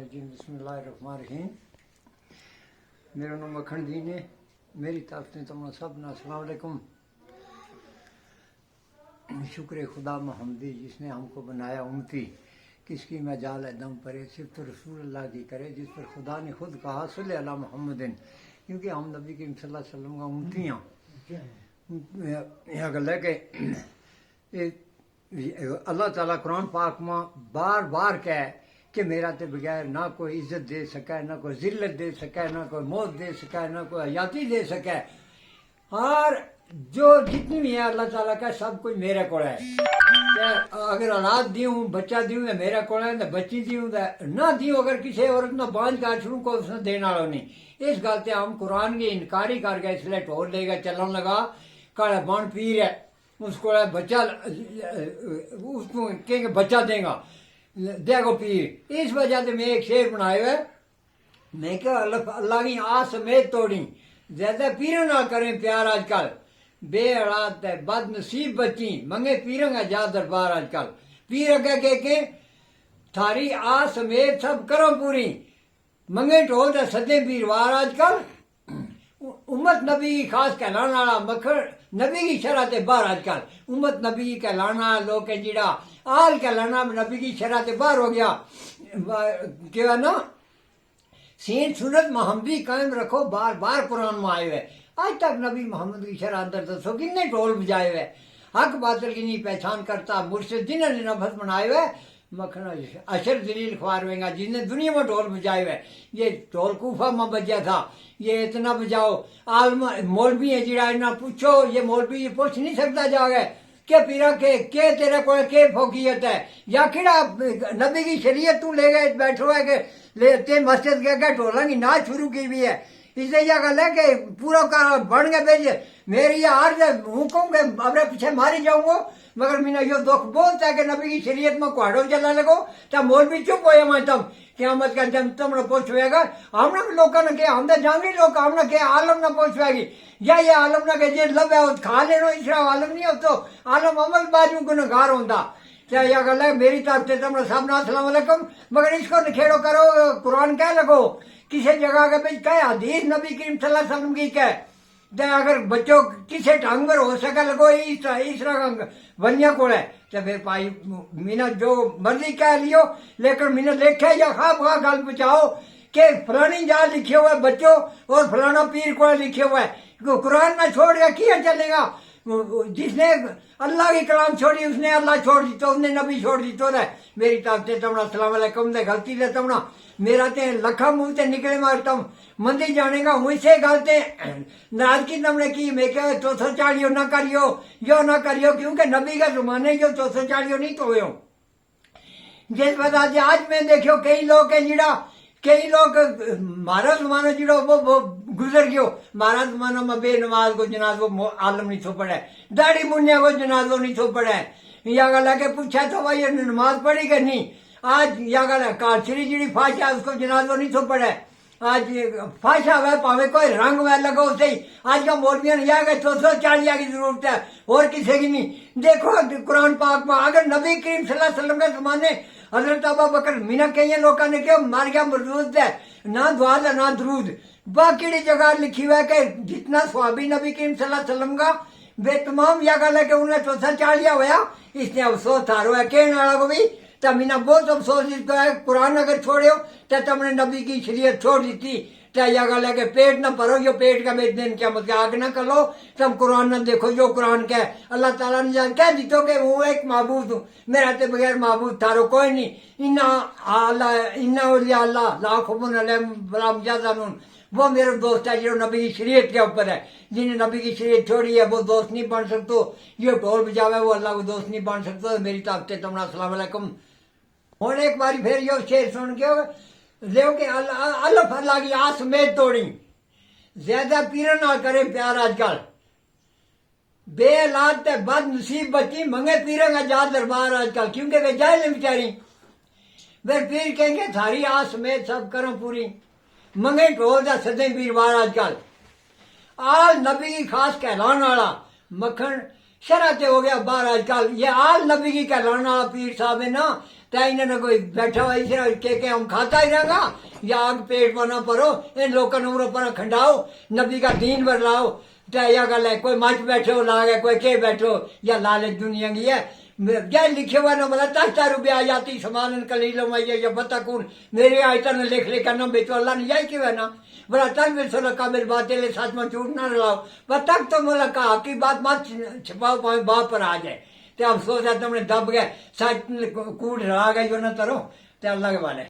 الرجیم بسم اللہ الرحمن الرحیم میرا نام مکھن دین ہے میری طرف سے تمام سب نے السلام علیکم شکر خدا محمدی جس نے ہم کو بنایا امتی کس کی مجال ہے دم پرے صرف تو رسول اللہ کی کرے جس پر خدا نے خود کہا صلی اللہ محمد کیونکہ ہم نبی کریم صلی اللہ علیہ وسلم کا امتی ہیں یہ گل ہے کہ اللہ تعالیٰ قرآن پاک میں بار بار کہے کہ میرا تے بغیر نہ کوئی عزت دے سکے نہ کوئی ذلت دے سکے نہ کوئی موت دے سکے نہ کوئی حیاتی دے سکے اور جو جتنی بھی ہے اللہ تعالیٰ کا سب کچھ میرے کو ہے اگر اولاد دیوں بچہ دیوں یا میرے کو ہے بچی دیوں نہ دیوں اگر کسی عورت نہ بانج کر شروع کو اس نے دینا والا نہیں اس گل سے ہم قرآن کی انکاری کر کے اس لیے ٹھول لے گا چلن لگا کالا بان پیر ہے اس کو بچہ اس کو کہیں گے بچہ دے گا دے گو پیر اس وجہ سے میں ایک شعر بنائے ہوئے میں کہ اللہ کی آس سمیت توڑی زیادہ پیروں نہ کریں پیار آج کل بے اولاد ہے بد نصیب بچی منگے پیروں کا جا دربار آج کل پیر اگے کہ تھاری آس سمیت سب کرو پوری منگے ٹول دے سدے پیروار آج کل امت نبی کی خاص کہلانا والا مکھن نبی کی شرح تے باہر آج کل امت نبی کی کہلانا لوگ کہ جڑا آل کہلانا نبی کی شرح تے باہر ہو گیا کیا نا سین سنت محمدی قائم رکھو بار بار قرآن میں آئے ہوئے آج تک نبی محمد کی شرح اندر دسو کتنے ٹول بجائے ہوئے حق باطل کی نہیں پہچان کرتا مرشد جنہوں نے نفس بنائے ہوئے مکھن اشر دلیل خوار ہوئے گا جس نے دنیا میں ڈھول بجائے ہوئے یہ ڈھول کوفہ میں بجا تھا یہ اتنا بجاؤ عالم مولوی ہے جڑا اتنا پوچھو یہ مولوی یہ پوچھ نہیں سکتا جا گئے کہ پیرا کہ تیرے کو فوقیت ہے یا کہڑا نبی کی شریعت تو لے گئے بیٹھو ہے کہ تے مسجد کے گئے ڈھولا کی ناچ شروع کی بھی ہے اس لیے یہ گل ہے کہ پورا بن گئے بھیج میری یہ عرض ہے ہوں کہوں کہ اپنے پیچھے ماری جاؤں گا مگر میرا یہ دکھ بہت ہے کہ نبی کی شریعت میں کوڑوں چلا لگو تو مولوی چپ ہوئے میں تم قیامت کا جب تم نے پوچھوے گا ہم نے لوگوں نے کہا ہم نے جانگی لوگ ہم نے کہا عالم نہ پوچھوے گی یا یہ عالم نہ کہ جی لب ہے کھا لینا اس طرح عالم نہیں ہو تو عالم عمل باجو گنہگار ہوتا کیا یہ گل ہے میری طرف سے تم نے سب نے السلام علیکم مگر اس کو نکھیڑو کرو قرآن کہہ لگو کسی جگہ کے بھائی کہ حدیث نبی کریم صلی اللہ علیہ وسلم کی کہ اگر بچوں کسی ڈھنگ پر ہو سکے لگو اس طرح ونیا کو ہے تو پھر بھائی مینا جو مرضی کہہ لیو لیکن مینا لکھے یا خواہ خواہ گل بچاؤ کہ فلانی جا لکھے ہوئے بچوں اور فلانا پیر کو لکھے ہوئے قرآن میں چھوڑ گیا کیا چلے گا جس نے اللہ کی کلام چھوڑی اس نے اللہ چھوڑ دیتا اس نے نبی چھوڑ دیتا ہے میری طرف سے تمنا السلام علیکم دے غلطی دے تمنا میرا تے لکھا منہ تے نکلے مار تم مندی جانے گا ہوئی سے غلطے ناراضگی تم نے کی میں کہ 240 نہ کریو یہ نہ کریو کیونکہ نبی کا زمانے جو 240 نہیں تو ہوئے جس وجہ سے آج میں دیکھو کئی لوگ ہیں جڑا کئی لوگ مارا زمانہ جڑا وہ گزر گیو مارا زمانہ میں بے نماز کو جناز وہ عالم نہیں تھو پڑے داڑھی منیا کو جنازو نہیں تھو پڑے یا گل ہے کہ پوچھا تو بھائی نماز پڑھی کہ نہیں آج یا گل ہے کارچری جڑی فاشا اس کو جنازو نہیں تھو پڑے آج فاشا ہوئے پاوے کوئی رنگ ہوئے لگو اسے ہی آج کا مولویاں نے یہ کہ 240 کی ضرورت ہے اور کسی کی نہیں دیکھو قرآن پاک میں اگر نبی کریم صلی اللہ علیہ وسلم کے زمانے حضرت ابو بکر مینا کئی لوگوں نے کہا مر گیا مردود ہے نہ دعا ہے نہ درود باقی جگہ لکھی ہوا ہے کہ جتنا صحابی نبی کریم صلی اللہ علیہ وسلم کا بے تمام یہ گل ہے کہ انہیں 240 ہوا اس نے افسوس تھارو ہے کہنے والا کو بھی تو مینا بہت افسوس اس کو ہے قرآن اگر چھوڑے ہو تو تم نے نبی کی شریعت چھوڑ دیتی تو یہ گل ہے کہ پیٹ نہ بھرو یہ پیٹ کا بیچ دین کیا مطلب آگ نہ کر لو تم قرآن نہ دیکھو جو قرآن کا ہے اللہ تعالیٰ نے جان کہہ دیتو کہ وہ ایک معبود ہوں میرا تے بغیر معبود تھارو کوئی نہیں اولیاء اللہ لا خوف علیہم ولا هم يحزنون وہ میرے دوست ہے جو نبی کی شریعت کے اوپر ہے جنہیں نبی کی شریعت چھوڑی ہے وہ دوست نہیں بن سکتے یہ ڈھول بجاوے وہ اللہ کو دوست نہیں بن سکتے میری طرف سے تمنا السلام علیکم ہوں ایک باری پھر یہ شعر سن کے لیو کہ اللہ کی آس سمیت توڑی زیادہ پیرا نہ کریں پیار آج کل بے اولاد تے بد نصیب بچی منگے پیروں کا جا دربار آج کل کیونکہ وہ جاہل ہیں بیچاری پھر پیر کہیں گے تھاری آس سمیت سب کرو پوری منگے ٹول دا سدے پیروار آج کل آل نبی کی خاص کہلانا والا مکھن شرح تے ہو گیا باہر آج کل یہ آل نبی کی کہلانا والا پیر صاحب ہے نا انہیں نہ کوئی بیٹھا ہوا اسے کہ ہم کھاتا ہی رہے گا یا آگ پیٹ پر نہ پڑو ان لوگوں نے پر کھنڈاؤ نبی کا دین برلاؤ یا گل ہے کوئی مچ بیٹھو لا گئے کوئی کہ بیٹھو یا لالچ دنیا کی ہے کیا لکھے ہوا نہ بلا تحتا روپیہ آیاتی سمان کلیل میہ یا بتکون میرے آیتوں نے لکھ کر نہ بیچو اللہ نے یہی کیوں ہے نا بڑا تن میں سو لکا میرے باطل سچ میں جھوٹ نہ رلاؤ پر تک تو ملکا کی بات مت چھپاؤ پاؤں باپ پر آ جائے تے افسوس ہے تم نے دب گئے سچ کوڑ رہا گئی جو نہ ترو تے اللہ کے والے